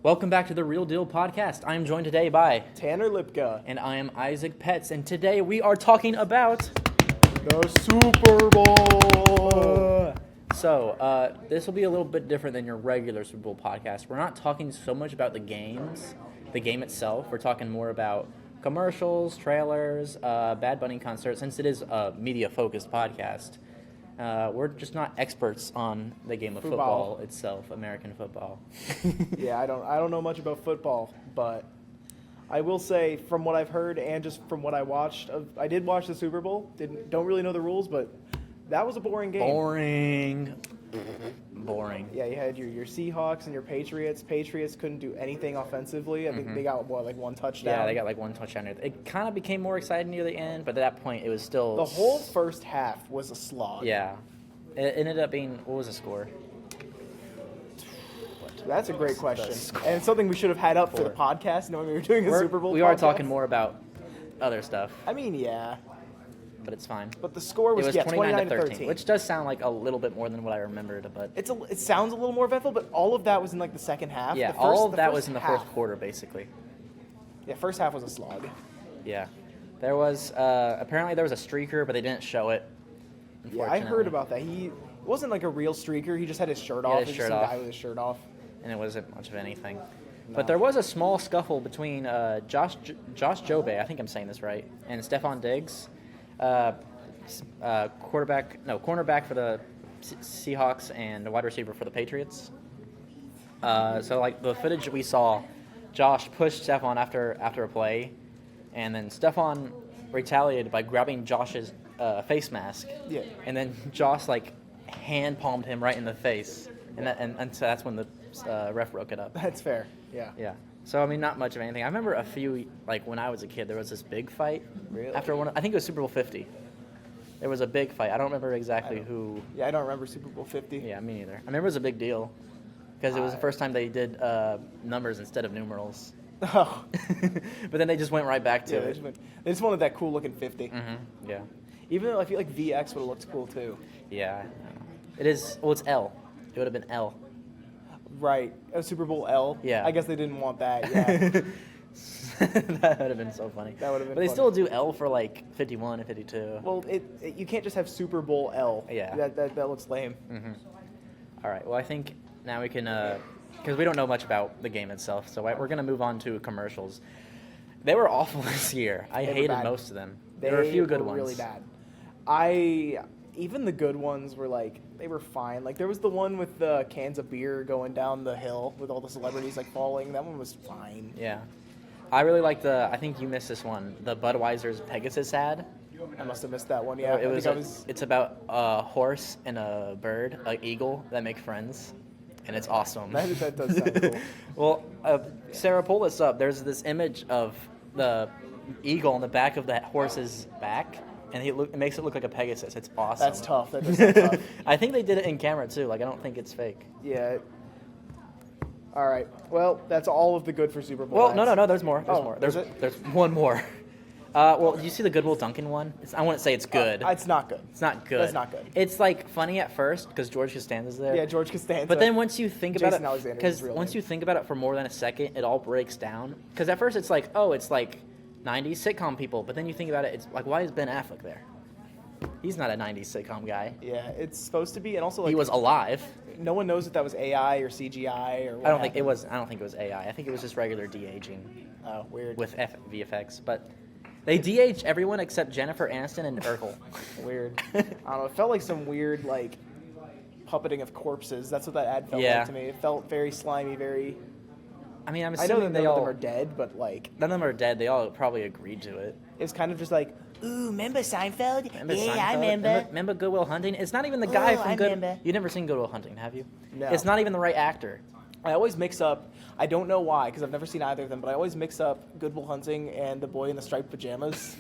Welcome back to the Real Deal Podcast. I am joined today by Tanner Lipka. And I am Isaac Petz, and today we are talking about the Super Bowl. So, this will be a little bit different than your regular Super Bowl podcast. We're not talking so much about the game itself. We're talking more about commercials, trailers, Bad Bunny concerts. Since it is a media-focused podcast, we're just not experts on the game of football itself, American football. Yeah, I don't know much about football, but I will say from what I've heard and just from what I watched, I did watch the Super Bowl. Don't really know the rules, but that was a boring game. Boring. Yeah, you had your Seahawks and your Patriots. Patriots couldn't do anything offensively. I think they got one touchdown. Yeah, they got one touchdown. It kind of became more exciting near the end, but at that point it was still the whole first half was a slog. Yeah, it ended up being, what was the score? That's a great question, and it's something we should have had up for the podcast, knowing we were doing a Super Bowl. We podcast. are talking more about other stuff. I mean, yeah. But it's fine. But the score was 29-13, which does sound like a little bit more than what I remembered. But it sounds a little more eventful, but all of that was in the second half. Yeah, all of that was in the fourth quarter, basically. Yeah, first half was a slog. Yeah, there was apparently there was a streaker, but they didn't show it. Yeah, I heard about that. He wasn't like a real streaker. He just had his shirt off. His shirt off. Guy with his shirt off. And it wasn't much of anything. No. But there was a small scuffle between Josh Jobe, I think I'm saying this right, and Stephon Diggs. Cornerback for the Seahawks and wide receiver for the Patriots. So the footage we saw, Josh pushed Stephon after a play, and then Stephon retaliated by grabbing Josh's face mask. Yeah. And then Josh hand palmed him right in the face, and so that's when the ref broke it up. That's fair. Yeah. Yeah. So, I mean, not much of anything. I remember a few, when I was a kid, there was this big fight. Really? After I think it was Super Bowl 50. There was a big fight. I don't remember exactly who. Yeah, I don't remember Super Bowl 50. Yeah, me neither. I remember it was a big deal because it was the first time they did numbers instead of numerals. Oh. But then they just went right back to it. They just wanted that cool-looking 50. Mm-hmm. Yeah. Even though I feel like VX would have looked cool, too. Yeah. It is. Well, it's L. It would have been L. Right. A Super Bowl L? Yeah. I guess they didn't want that, yeah. That would have been so funny. That would have been But they funny. still do L for 51 and 52. Well, you can't just have Super Bowl L. Yeah. That looks lame. Mm-hmm. All right. Well, I think now we can, because we don't know much about the game itself, so we're going to move on to commercials. They were awful this year. I hated most of them. There were a few good ones. Really bad. Even the good ones were they were fine. There was the one with the cans of beer going down the hill with all the celebrities falling. That one was fine. Yeah. I really liked I think you missed this one, the Budweiser's Pegasus ad. I must have missed that one, yeah. It's about a horse and a bird, an eagle, that make friends, and it's awesome. That does sound Well, cool. Sarah, pull this up. There's this image of the eagle on the back of that horse's back, and it makes it look like a Pegasus. It's awesome. That's tough. That does sound tough. I think they did it in camera, too. I don't think it's fake. Yeah. All right. Well, that's all of the good for Super Bowl. Well, no. There's more. There's one more. Well, you see the Goodwill Dunkin' one? I wouldn't say it's good. It's not good. It's not good. That's not good. It's funny at first because George Costanza's there. Yeah, George Costanza. But then once you think about it, because once you think about it for more than a second, it all breaks down. Because at first it's it's 90s sitcom people. But then you think about it, it's why is Ben Affleck there? He's not a 90s sitcom guy. Yeah, it's supposed to be, and also he was alive. No one knows if that was AI or CGI or. I don't think it was AI. I think it was just regular de-aging. Oh, weird. With VFX, but they de-aged everyone except Jennifer Aniston and Urkel. Weird. I don't know. It felt like some weird puppeting of corpses. That's what that ad felt like to me. It felt very slimy, very. I mean, I know that none of them are dead, but none of them are dead. They all probably agreed to it. It was kind of just ooh, remember Seinfeld? I remember. Remember Good Will Hunting? It's not even the guy from Good. You've never seen Good Will Hunting, have you? No. It's not even the right actor. I always mix up. I don't know why, because I've never seen either of them. But I always mix up Good Will Hunting and the boy in the striped pajamas.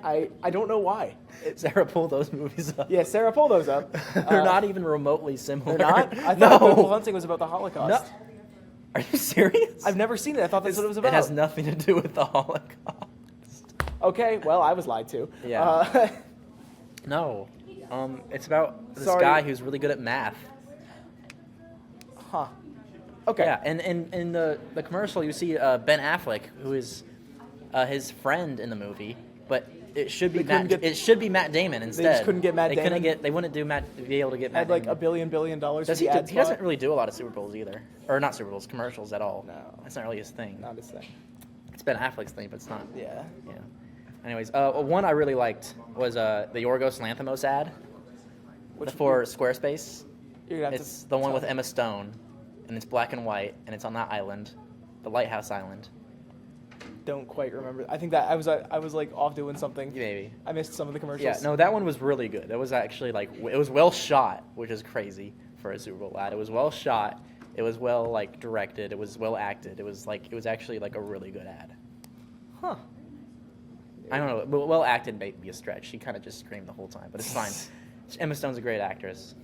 I don't know why. Sarah, pull those movies up. Yeah, Sarah, pull those up. They're not even remotely similar. They're not? I thought Good Will Hunting was about the Holocaust. No. Are you serious? I've never seen it. I thought that's what it was about. It has nothing to do with the Holocaust. Okay, well, I was lied to. Yeah. No. It's about this guy who's really good at math. Huh. Okay. Yeah, and in the commercial, you see Ben Affleck, who is his friend in the movie, but it should be Matt Damon instead. They just couldn't get Matt Damon? They wouldn't be able to get Matt Had like Damon. $1 billion for Does the he? ad He spot? doesn't really do a lot of Super Bowls either, or not Super Bowls, commercials at all. No. That's not really his thing. Not his thing. It's Ben Affleck's thing, but it's not. Yeah. Yeah. Anyways, one I really liked was the Yorgos Lanthimos ad for Squarespace. You're gonna have It's to the one tell with me. Emma Stone, and it's black and white, and it's on that island, the Lighthouse Island. Don't quite remember. I think that I was like off doing something. Maybe. I missed some of the commercials. Yeah, no, that one was really good. It was actually it was well shot, which is crazy for a Super Bowl ad. It was well shot. It was well directed. It was well acted. It was actually a really good ad. Huh. I don't know. Well acted may be a stretch. She kind of just screamed the whole time, but it's fine. Emma Stone's a great actress.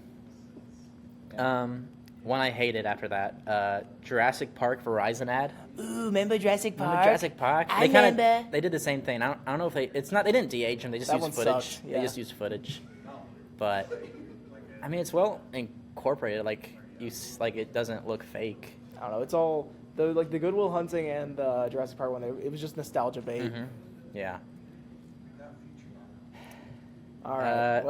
One I hated after that, Jurassic Park Verizon ad. Ooh, remember Jurassic Park? Remember Jurassic Park? I remember. They did the same thing. I don't know if they didn't de-age them. They just That used one footage. sucked, They yeah. just used footage. But I mean, it's well incorporated. It doesn't look fake. I don't know. It's all the Good Will Hunting and Jurassic Park one. It was just nostalgia bait. Mm-hmm. Yeah. All right.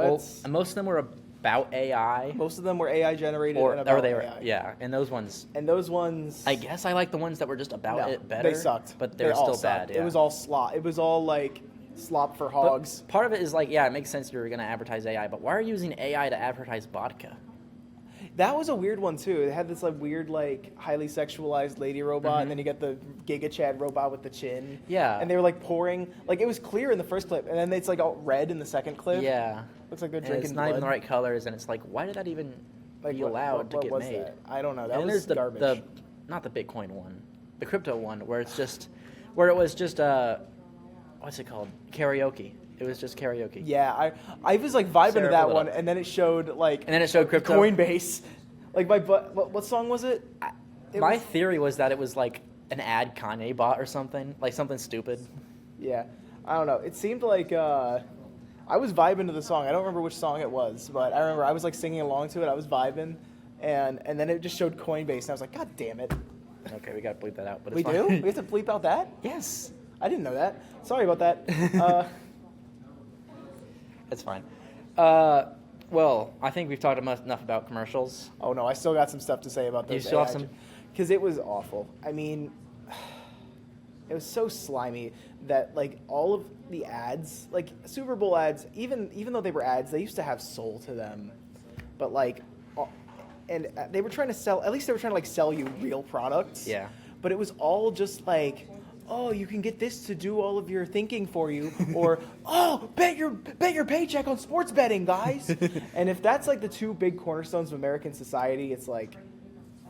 Most of them were about AI. Most of them were AI generated and about AI. Yeah, and those ones. And those ones. I guess I like the ones that were just about it better. They sucked, but they were all still sucked. bad. Yeah. It was all slop. It was all like slop for But hogs. part of it is it makes sense you're going to advertise AI, but why are you using AI to advertise vodka? That was a weird one too. It had this weird highly sexualized lady robot, and then you get the Giga Chad robot with the chin. Yeah. And they were pouring it was clear in the first clip, and then it's all red in the second clip. Yeah. Looks like they're And drinking it's not blood. even the right colors, and it's why did that even be allowed to get was made? That? I don't know. That And then was there's garbage. not the Bitcoin one, the crypto one, where it was just what's it called? Karaoke. It was just karaoke. Yeah, I was vibing Sarah, to that pull it one, up. and then it showed And then it showed crypto. Coinbase. What song was it? My theory was that it was an ad Kanye bot or something, something stupid. Yeah, I don't know. It seemed like I was vibing to the song. I don't remember which song it was, but I remember I was singing along to it. I was vibing, and then it just showed Coinbase, and I was like, God damn it. Okay, we got to bleep that out. But We it's do? fine. We have to bleep out that? Yes, I didn't know that. Sorry about that. that's fine. Well, I think we've talked enough about commercials. Oh no, I still got some stuff to say about those. You still have some? Because it was awful. I mean, it was so slimy that all of the ads, Super Bowl ads, even though they were ads, they used to have soul to them. But and they were trying to sell. At least they were trying to sell you real products. Yeah. But it was all just oh, you can get this to do all of your thinking for you, or oh, bet your paycheck on sports betting, guys. And if that's the two big cornerstones of American society, it's I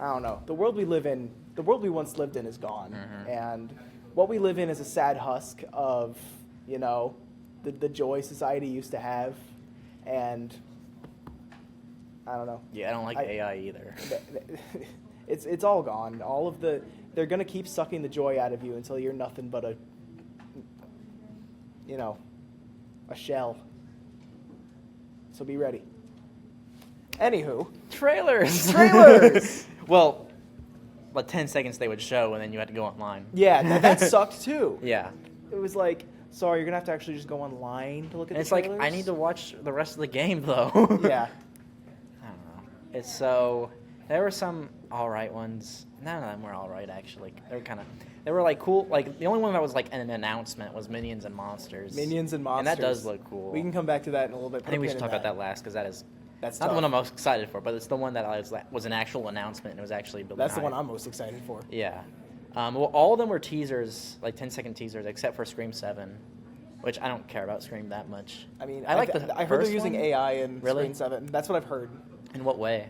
don't know. The world we live in, the world we once lived in, is gone, and what we live in is a sad husk of the joy society used to have, and I don't know. Yeah, I don't like AI either. It's all gone. All of they're gonna keep sucking the joy out of you until you're nothing but a shell. So be ready. Anywho, Trailers. Well, 10 seconds they would show, and then you had to go online. Yeah, that sucked too. Yeah. It was sorry, you're gonna have to actually just go online to look at And the it's trailers. I need to watch the rest of the game, though. Yeah. I don't know. There were some alright ones. None of them were alright, actually. They were cool. The only one that was an announcement was Minions and Monsters. Minions and Monsters. And that does look cool. We can come back to that in a little bit. I think we should talk about that last, because That's not the tough. one I'm most excited for, but it's the one that was an actual announcement, and it was actually building That's the hype. one I'm most excited for. Yeah. Well, all of them were teasers, 10-second teasers, except for Scream 7, which I don't care about Scream that much. I mean, I like I the heard first they're using one. AI in Really? Screen 7. That's what I've heard. In what way?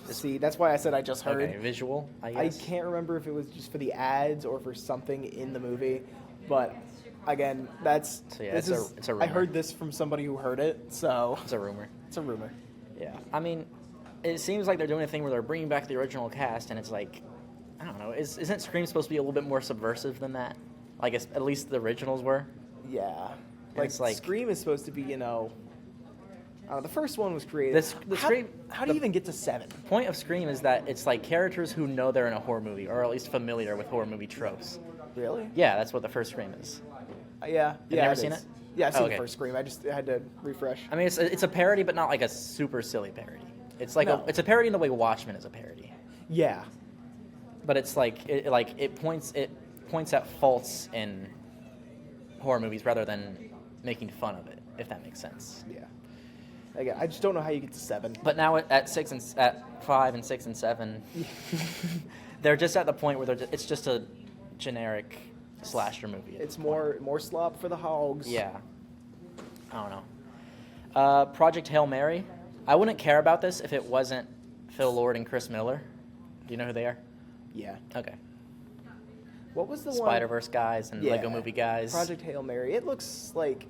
See, that's why I said I just heard. Okay, visual, I I guess. can't remember if it was just for the ads or for something in the movie, but again, that's So, yeah, this it's a I rumor. heard this from somebody who heard it, so It's a rumor. it's a rumor. Yeah. I mean, it seems like they're doing a thing where they're bringing back the original cast, and it's I don't know. Isn't Scream supposed to be a little bit more subversive than that? I guess at least the originals were. Yeah, It's Scream is supposed to be The first one was creative. How do you even get to 7? Point of Scream is that it's like characters who know they're in a horror movie, or at least familiar with horror movie tropes. Really? Yeah, that's what the first Scream is. Yeah. You never seen it? Yeah, I've seen okay. the first Scream. I had to refresh. I mean, it's a parody, but not like a super silly parody. It's like No. it's a parody in the way Watchmen is a parody. Yeah. But it's like it points at faults in horror movies rather than making fun of it, if that makes sense. Yeah. Again, I just don't know how you get to 7. But now at 5 and 6 and 7, they're just at the point where it's just a generic slasher movie. It's more slop for the hogs. Yeah. I don't know. Project Hail Mary. I wouldn't care about this if it wasn't Phil Lord and Chris Miller. Do you know who they are? Yeah. Okay. What was the Spider-Verse guys and Yeah. Lego Movie guys. Project Hail Mary. It looks like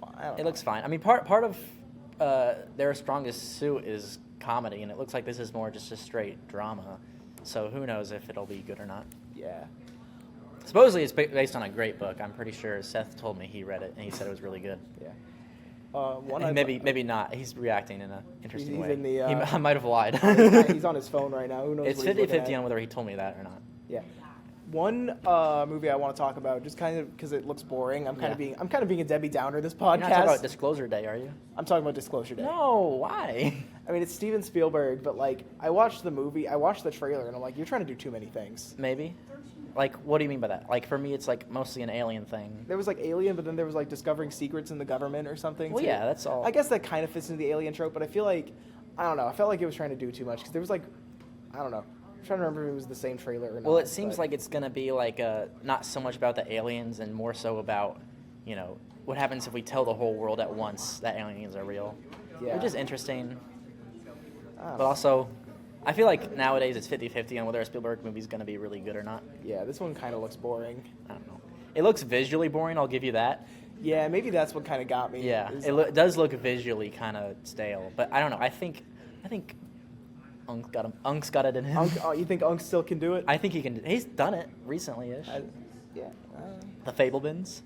I don't know. It looks fine. I mean, part of their strongest suit is comedy, and it looks like this is more just a straight drama. So who knows if it'll be good or not. Yeah. Supposedly it's based on a great book. I'm pretty sure Seth told me he read it, and he said it was really good. Yeah. And maybe not. He's reacting in an interesting He's way. in the, I might have lied. He's on his phone right now. Who knows? It's what he's looking 50-50 at. on whether he told me that or not. Yeah. One movie I want to talk about, just kind of because it looks boring. I'm kind of being a Debbie Downer this podcast. You're not talking about Disclosure Day, are you? I'm talking about Disclosure Day. No, why? I mean, it's Steven Spielberg, but like, I watched the movie, I watched the trailer, and I'm like, you're trying to do too many things. Maybe. Like, what do you mean by that? Like, for me, it's like mostly an alien thing. There was like Alien, but then there was like discovering secrets in the government or something. Well, too. yeah, that's all. I guess that kind of fits into the alien trope, but I feel like, I don't know, I felt like it was trying to do too much because there was like, I don't know. I'm trying to remember if it was the same trailer or not. Well, it seems like it's going to be like not so much about the aliens and more so about, what happens if we tell the whole world at once that aliens are real. Yeah. Which is interesting. I don't But know. also, I feel like nowadays it's 50-50 on whether a Spielberg movie is going to be really good or not. Yeah, this one kind of looks boring. I don't know. It looks visually boring, I'll give you that. Yeah, maybe that's what kind of got me. Yeah, is- it does look visually kind of stale. But I don't know. I think Unk's got it in him. You think Unk still can do it? I think he can. He's done it recently-ish. Yeah. The Fablemans.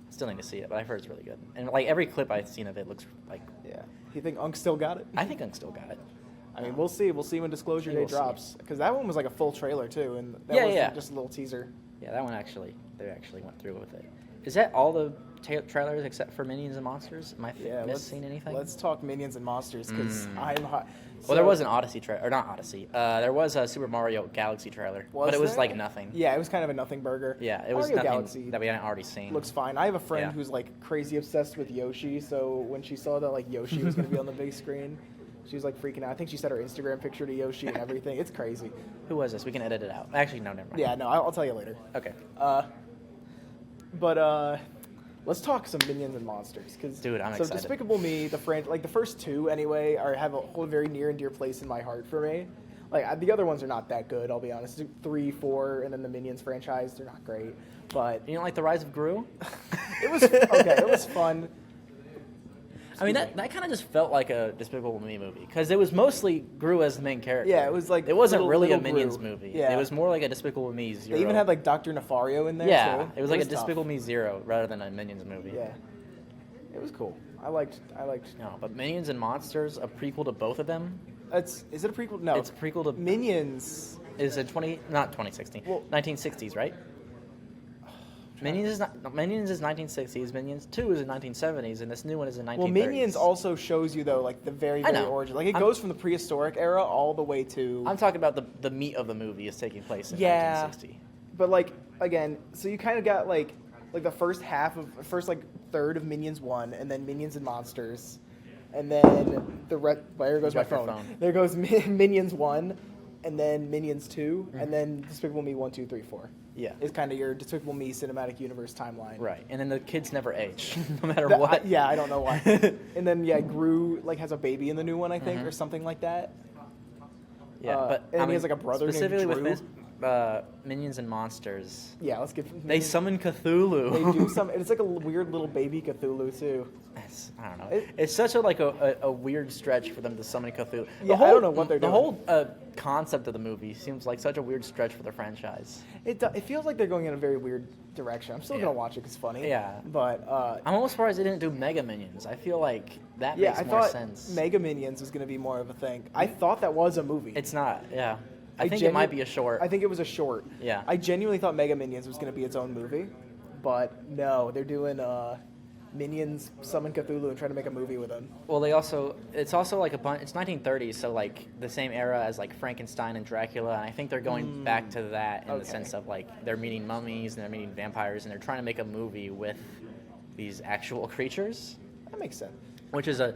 Still need to see it, but I've heard it's really good. And like every clip I've seen of it looks like. Yeah. You think Unk still got it? I think Unk still got it. I mean, we'll see. We'll see when Disclosure Day We'll see. drops. Because that one was like a full trailer, too. And that Yeah, wasn't yeah. just a little teaser. Yeah, that one they actually went through with it. Is that all the trailers except for Minions and Monsters? Am I missing anything? Let's talk Minions and Monsters, because I'm hot. Well, there was an Odyssey trailer, or not Odyssey. There was a Super Mario Galaxy trailer, but it was there? like nothing. Yeah, it was kind of a nothing burger. Yeah, it was Mario nothing Galaxy that we hadn't already seen. looks fine. I have a friend Yeah. who's like crazy obsessed with Yoshi, so when she saw that like Yoshi was going to be on the big screen, she was like freaking out. I think she sent her Instagram picture to Yoshi and everything. It's crazy. Who was this? We can edit it out. Actually, no, never mind. Yeah, no, I'll tell you later. Okay. But let's talk some Minions and Monsters, because Dude, I'm so excited. Despicable Me, the first two anyway, have a whole very near and dear place in my heart for me. Like the other ones are not that good, I'll be honest. 3, 4, and then the Minions franchise, they're not great. But You don't like the Rise of Gru? it was okay. It was fun. I mean, that kind of just felt like a Despicable Me movie because it was mostly Gru as the main character. Yeah, it was like it wasn't really a little Minions Gru. movie. Yeah. It was more like a Despicable Me Zero. They even had like Dr. Nefario in there. yeah, too. it was like a tough. Despicable Me Zero rather than a Minions movie. Yeah, it was cool. I liked. No, but Minions and Monsters, a prequel to both of them. Is it a prequel? No, It's a prequel to Minions. Is it 2016? Well- 1960s, right? Minions is 1960s. Minions 2 is in 1970s, and this new one is in 1930s. Well, Minions also shows you though, like the very I very know. origin. Like it I'm- goes from the prehistoric era all the way to. I'm talking about the meat of the movie is taking place in Yeah. 1960. But like again, so you kind of got like the first third of Minions 1, and then Minions and Monsters, and then there goes my Drop your phone. phone. There goes Minions 1, and then Minions 2, and then Despicable Me 1, 2, 3, 4. Yeah. Is kind of your Despicable Me cinematic universe timeline. Right, and then the kids never age, no matter That- what. I don't know why. And then Gru has a baby in the new one, I think, or something like that. Yeah, but and I he has mean, like a brother specifically named with Drew. Minions and Monsters. Yeah, let's get. They summon Cthulhu. They do some. It's like a weird little baby Cthulhu too. I don't know. It's such a weird stretch for them to summon Cthulhu. Yeah, I don't know what they're doing. The whole concept of the movie seems like such a weird stretch for the franchise. It feels like they're going in a very weird direction. I'm still gonna watch it because it's funny. Yeah. But I'm almost surprised they didn't do Mega Minions. I feel like that makes I more thought sense. Mega Minions was gonna be more of a thing. I thought that was a movie. It's not. Yeah. I think it might be a short. I think it was a short. Yeah. I genuinely thought Mega Minions was gonna be its own movie, but no, they're doing Minions summon Cthulhu and trying to make a movie with them. Well, it's also like it's 1930s, so like the same era as like Frankenstein and Dracula, and I think they're going back to that in the sense of like they're meeting mummies and they're meeting vampires and they're trying to make a movie with these actual creatures. That makes sense. Which is a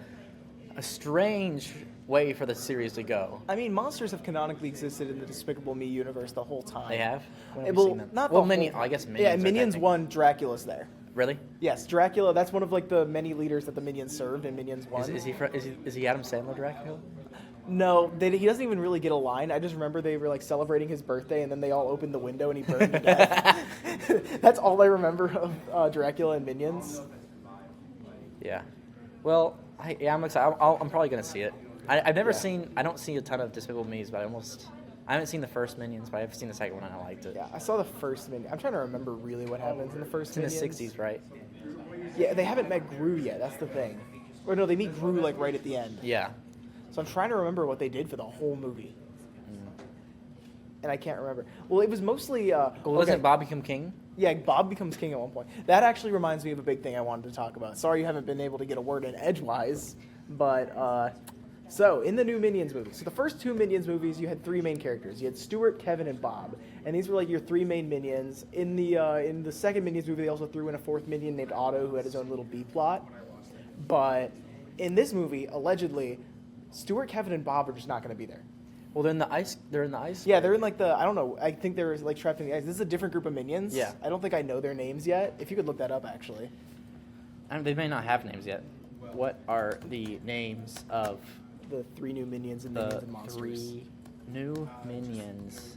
strange way for the series to go. I mean, monsters have canonically existed in the Despicable Me universe the whole time. They have? When have we Well, seen them? not well, the whole. I guess Minions. Yeah, are Minions technic- 1, Dracula's there. Really? Yes, Dracula. That's one of like the many leaders that the Minions served in Minions 1. Is he Adam Sandler Dracula? No, he doesn't even really get a line. I just remember they were like celebrating his birthday, and then they all opened the window and he burned to death. That's all I remember of Dracula and Minions. Yeah. Well, I'm excited. I'm probably gonna see it. I've never seen. I don't see a ton of Despicable Me's, but I haven't seen the first Minions, but I've seen the second one and I liked it. Yeah, I saw the first Minion. I'm trying to remember really what happens in the first It's in Minions. the 60s, right? Yeah, they haven't met Gru yet. That's the thing. Or no, they meet Gru like right at the end. Yeah. So I'm trying to remember what they did for the whole movie. And I can't remember. Well, it was mostly. Doesn't Bob become king? Yeah, Bob becomes king at one point. That actually reminds me of a big thing I wanted to talk about. Sorry you haven't been able to get a word in edgewise, but so in the new Minions movie. So the first two Minions movies, you had three main characters. You had Stuart, Kevin, and Bob, and these were like your three main minions. In the second Minions movie, they also threw in a fourth minion named Otto, who had his own little B plot. But in this movie, allegedly, Stuart, Kevin, and Bob are just not going to be there. Well, they're in the ice. They're in the ice. Yeah, they're in like I don't know. I think they're like trapped in the ice. This is a different group of minions. Yeah. I don't think I know their names yet. If you could look that up, actually. They may not have names yet. What are the names of The three new minions and the minions and monsters. three new minions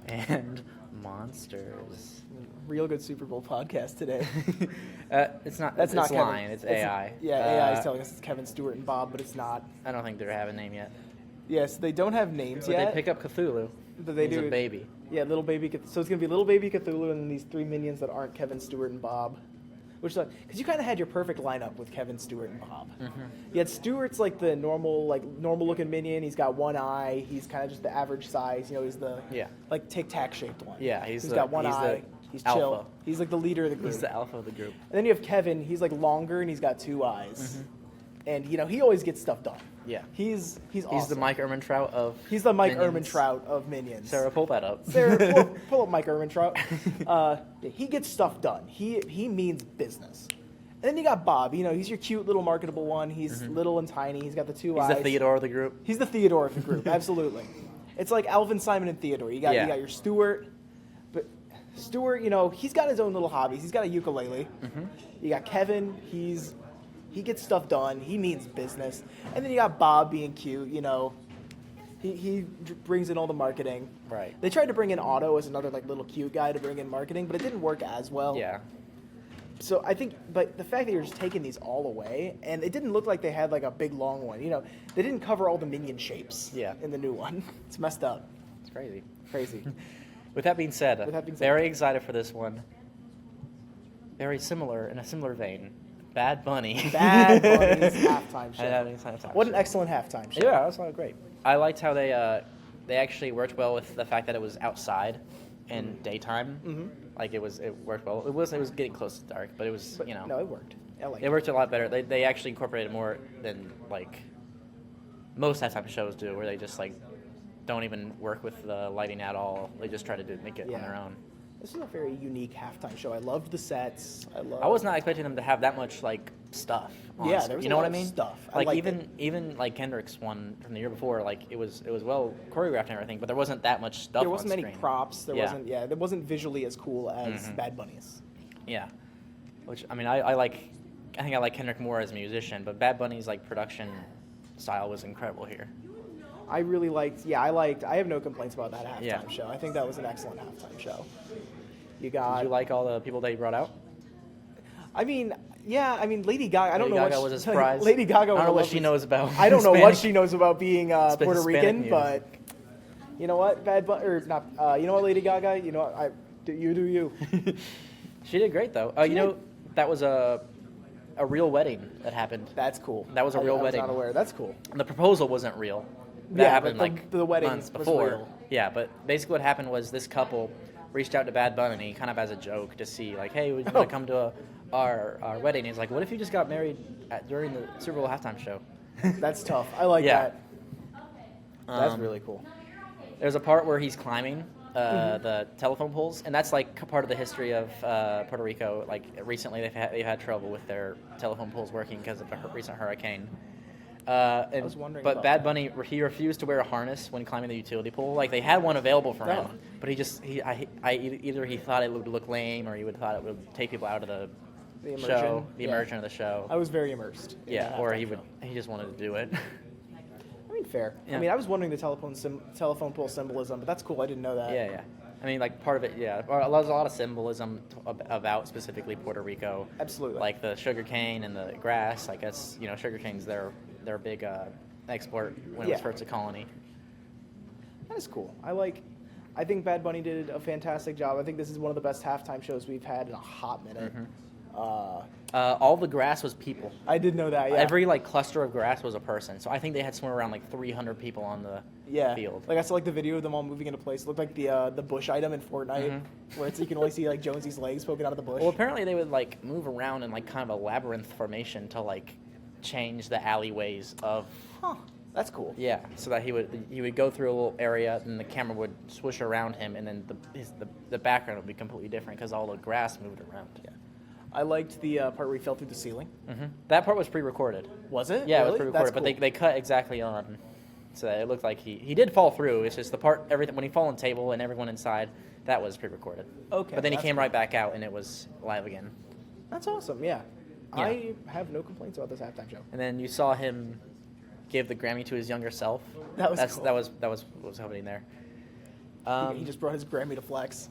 and monsters? Real good Super Bowl podcast today. It's not. That's not it's Kevin. lying. It's AI. AI is telling us it's Kevin, Stewart, and Bob, but it's not. I don't think they have a name yet. Yes, they don't have names But yet. they pick up Cthulhu. But they He's do. a baby. Yeah, little baby. So it's gonna be little baby Cthulhu and then these three minions that aren't Kevin, Stewart, and Bob. Which like, because you kind of had your perfect lineup with Kevin, Stewart, and Bob. Mm-hmm. You had Stewart's like the normal looking minion. He's got one eye. He's kind of just the average size. You know, he's the like Tic Tac shaped one. Yeah, he's got one eye. He's chill. alpha. He's like the leader of the group. He's the alpha of the group. And then you have Kevin. He's like longer and he's got two eyes. And you know he always gets stuff done. Yeah. He's awesome. He's the Mike Ehrmantraut of. He's the Mike Minions. Ehrmantraut of Minions. Sarah, pull that up. Sarah, pull up Mike Ehrmantraut. He gets stuff done. He means business. And then you got Bob. You know, he's your cute little marketable one. He's little and tiny. He's got the two eyes. He's the Theodore of the group. He's the Theodore of the group. Absolutely. It's like Alvin, Simon, and Theodore. You got your Stuart. But Stuart, you know, he's got his own little hobbies. He's got a ukulele. You got Kevin. He gets stuff done. He means business. And then you got Bob being cute. You know, he brings in all the marketing. Right. They tried to bring in Otto as another like little cute guy to bring in marketing, but it didn't work as well. Yeah. So I think, but the fact that you're just taking these all away, and it didn't look like they had like a big long one. You know, they didn't cover all the minion shapes. Yeah. In the new one, it's messed up. It's crazy. Crazy. With that being said, With that being said- very excited for this one. Very similar, in a similar vein. Bad Bunny. Bad Bunny's halftime show. Bad Bunny's halftime What an show. excellent halftime show. Yeah, that was great. I liked how they actually worked well with the fact that it was outside and daytime. Like it worked well. It was getting close to dark, but it was But, no, it worked. I like it worked a lot better. They actually incorporated more than like most halftime shows do, where they just like don't even work with the lighting at all. They just try to make it on their own. This is a very unique halftime show. I loved the sets. I was not expecting them to have that much like stuff. On Yeah, screen. there was You a know lot what I of mean? stuff. I Like liked even like Kendrick's one from the year before, like it was well choreographed and everything, but there wasn't that much stuff. There wasn't on many screen. props. There Yeah. wasn't visually as cool as Bad Bunny's. Yeah, which I mean I like. I think I like Kendrick more as a musician, but Bad Bunny's like production style was incredible here. I really liked. Yeah, I have no complaints about that halftime Yeah. show. I think that was an excellent halftime show. You Did got. you like all the people that you brought out? I mean, yeah. I mean, Lady Gaga. I don't Lady know Gaga what was a surprise. Lady Gaga. I don't know what lovely- she knows about. I don't know what Hispanic- she knows about being Puerto Hispanic Rican, music. but you know what, or not. You know what, Lady Gaga. You know, you do you. She did great though. She You know, that was a real wedding that happened. That's cool. That was a real wedding. I was not aware. That's cool. The proposal wasn't real. That Yeah, happened but like the wedding months was before. real. Yeah, but basically what happened was this couple reached out to Bad Bunny kind of as a joke to see like, hey, would you want to come to our wedding? He's like, what if you just got married during the Super Bowl halftime show? That's tough. I like Yeah. that. That's Um, really cool. There's a part where he's climbing the telephone poles, and that's like part of the history of Puerto Rico. Like recently, they've had trouble with their telephone poles working because of a recent hurricane. I was wondering but about Bad that. Bunny, he refused to wear a harness when climbing the utility pole. Like they had one available for him, Oh. but either he thought it would look lame or he would thought it would take people out of the The show, immersion. the Yeah. immersion of the show. I was very immersed. in Yeah, that or halftime show. he just wanted to do it. I mean, fair. Yeah. I mean, I was wondering the telephone pole symbolism, but that's cool. I didn't know that. Yeah. I mean, like part of it, yeah. There's a lot of symbolism about specifically Puerto Rico. Absolutely. Like the sugar cane and the grass. I guess sugar cane's their big export when it was Yeah. first a colony. That is cool. I think Bad Bunny did a fantastic job. I think this is one of the best halftime shows we've had in a hot minute. Mm-hmm. Uh, All the grass was people. I did know that. Yeah. Every cluster of grass was a person. So I think they had somewhere around 300 people on the field. Like I saw the video of them all moving into place. It looked like the bush item in Fortnite, where you can only see Jonesy's legs poking out of the bush. Well, apparently they would move around in kind of a labyrinth formation to change the alleyways of. Huh. That's cool. Yeah, so that he would go through a little area, and the camera would swoosh around him, and then the background would be completely different because all the grass moved around. Yeah. I liked the part where he fell through the ceiling. That part was pre-recorded. Was it? Yeah, Really? it was pre-recorded, That's but they cut exactly on, so that it looked like he did fall through. It's just the part everything when he fell on the table and everyone inside that was pre-recorded. Okay, but then he that's came right back out, and it was live again. That's awesome. Yeah. Yeah. I have no complaints about this halftime show. And then you saw him give the Grammy to his younger self. That was cool. That was what was happening there. He just brought his Grammy to flex.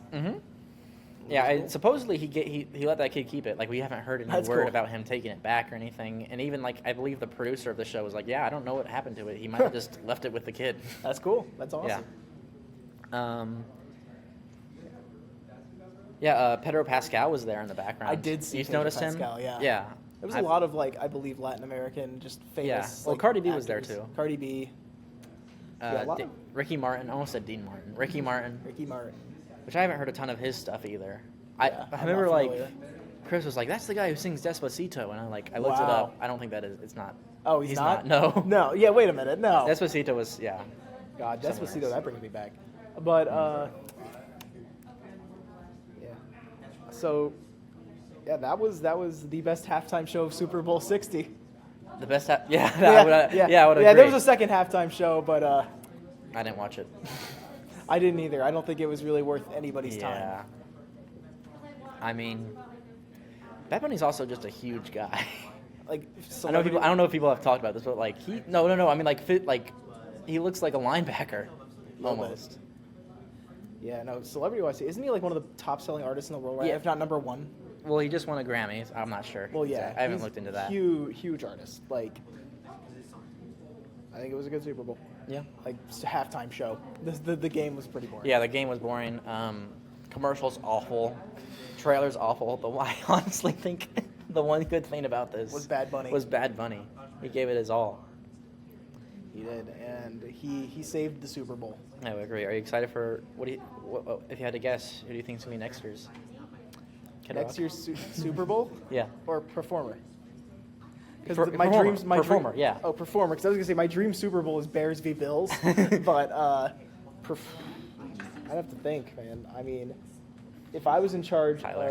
Yeah, Cool. supposedly he let that kid keep it. We haven't heard any That's word cool. about him taking it back or anything. And even I believe the producer of the show was like, "Yeah, I don't know what happened to it. He might have just left it with the kid." That's cool. That's awesome. Pedro Pascal was there in the background. I did see You Pedro noticed Pascal, him? yeah. Yeah. There was a lot of I believe Latin American, just famous. Yeah. Well, Cardi B was there, actors. too. Cardi B, yeah, a lot of- Ricky Martin. I almost said Dean Martin. Ricky Martin, Ricky Martin. which I haven't heard a ton of his stuff either. Yeah, I I'm remember not familiar. Chris was like, "That's the guy who sings Despacito," and I looked it Wow. up. I don't think that is. It's not. Oh, he's not? No. No. Yeah. Wait a minute. No. Despacito was God, somewhere Despacito. else. That brings me back. But yeah. So yeah, that was the best halftime show of Super Bowl 60. the best. Yeah, I would. yeah. I would agree. Yeah, there was a second halftime show, but I didn't watch it. I didn't either. I don't think it was really worth anybody's time. Yeah. I mean, Bad Bunny's also just a huge guy. Like I don't know if people have talked about this, but he. No. I mean, he looks like a linebacker, Little bit. almost. Yeah, no, celebrity-wise, isn't he one of the top-selling artists in the world, right? Yeah. If not number one? Well, he just won a Grammy. I'm not sure. Well, yeah. I haven't he's looked into that. Huge artist. I think it was a good Super Bowl. Yeah. Just a halftime show. The game was pretty boring. Yeah, the game was boring. Commercials awful. Trailers awful. But I honestly think the one good thing about this Was Bad Bunny. Was Bad Bunny. He gave it his all. He did, and he saved the Super Bowl. I would agree. Are you excited for if you had to guess, who do you think's gonna be next year's? Kid Next Rock? year's Super Bowl? Yeah. Or performer? Because Performer, yeah. Oh, performer. Because I was gonna say my dream Super Bowl is Bears v Bills, but I'd have to think, man. I mean, if I was in charge Tyler.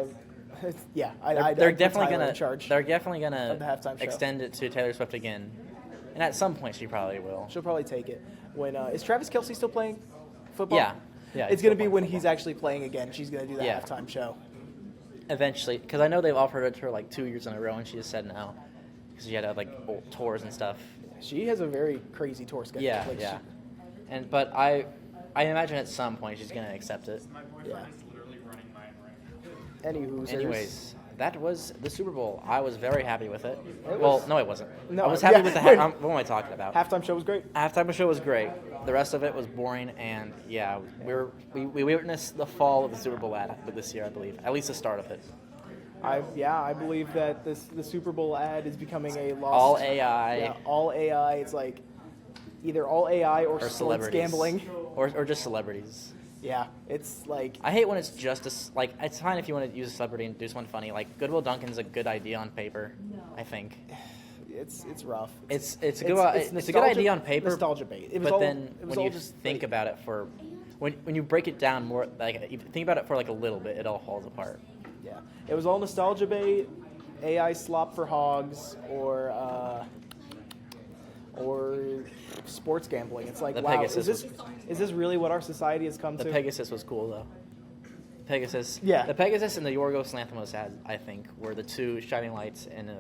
of, yeah, They're I'd put definitely Tyler gonna. in charge. They're definitely of the gonna halftime show. extend it to Taylor Swift again, and at some point she probably will. She'll probably take it. When is Travis Kelce still playing football? Yeah. It's he's gonna still be playing when football. he's actually playing again. She's gonna do the Yeah. halftime show. Eventually, because I know they've offered it to her 2 years in a row, and she just said no, because she had old tours and stuff. She has a very crazy tour schedule. Yeah, Like, yeah. But I imagine at some point she's gonna accept it. My boyfriend Yeah. is literally running mine right now. Anywho, Anyways, that was the Super Bowl. I was very happy with it. It Well, was- no, I wasn't. No, I was happy yeah. with the. What am I talking about? halftime show was great. Halftime show was great. The rest of it was boring, and yeah, we witnessed the fall of the Super Bowl ad this year, I believe. At least the start of it. I believe that the Super Bowl ad is becoming a lost. All AI. Yeah, all AI. It's like either all AI or sports celebrities. gambling. Or just celebrities. Yeah, it's like I hate when it's just it's fine if you want to use a celebrity and do something funny. Like Goodwill Duncan's a good idea on paper, I think. it's rough. It's a good it's it's a good idea on paper. Nostalgia bait. It was But all, then it was when all you just think like, about it when you break it down more, like you think about it for like a little bit, it all falls apart. yeah, it was all nostalgia bait, AI slop for hogs, or sports gambling. It's like The wow, Pegasus is this really what our society has come The to? Pegasus was cool though. Pegasus. Yeah. The Pegasus and the Yorgos Lanthimos ad, I think, were the two shining lights in a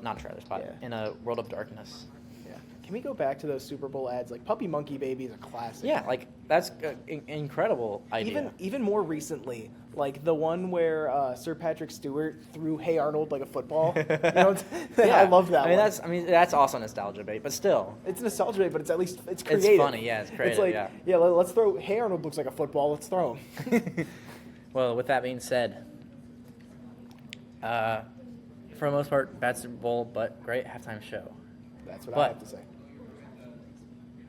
not a trailer spot, Yeah. in a world of darkness. Yeah. Can we go back to those Super Bowl ads? Like Puppy Monkey Baby is a classic. Yeah, like that's an incredible idea. Even more recently, like the one where Sir Patrick Stewart threw Hey Arnold like a football. You know, I love that. I mean, one. that's also nostalgia bait, but still, It's nostalgia bait, but it's at least it's creative. it's funny. Yeah, it's creative. It's like let's throw Hey Arnold looks like a football. Let's throw him. Well, with that being said, for the most part, bad Super Bowl, but great halftime show. That's what But- I have to say.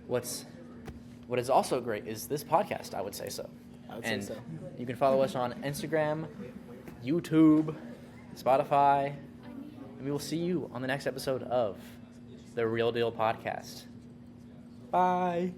What is also great is this podcast. I would say so. I would say And so. you can follow us on Instagram, YouTube, Spotify, and we will see you on the next episode of the Real Deal Podcast. Bye.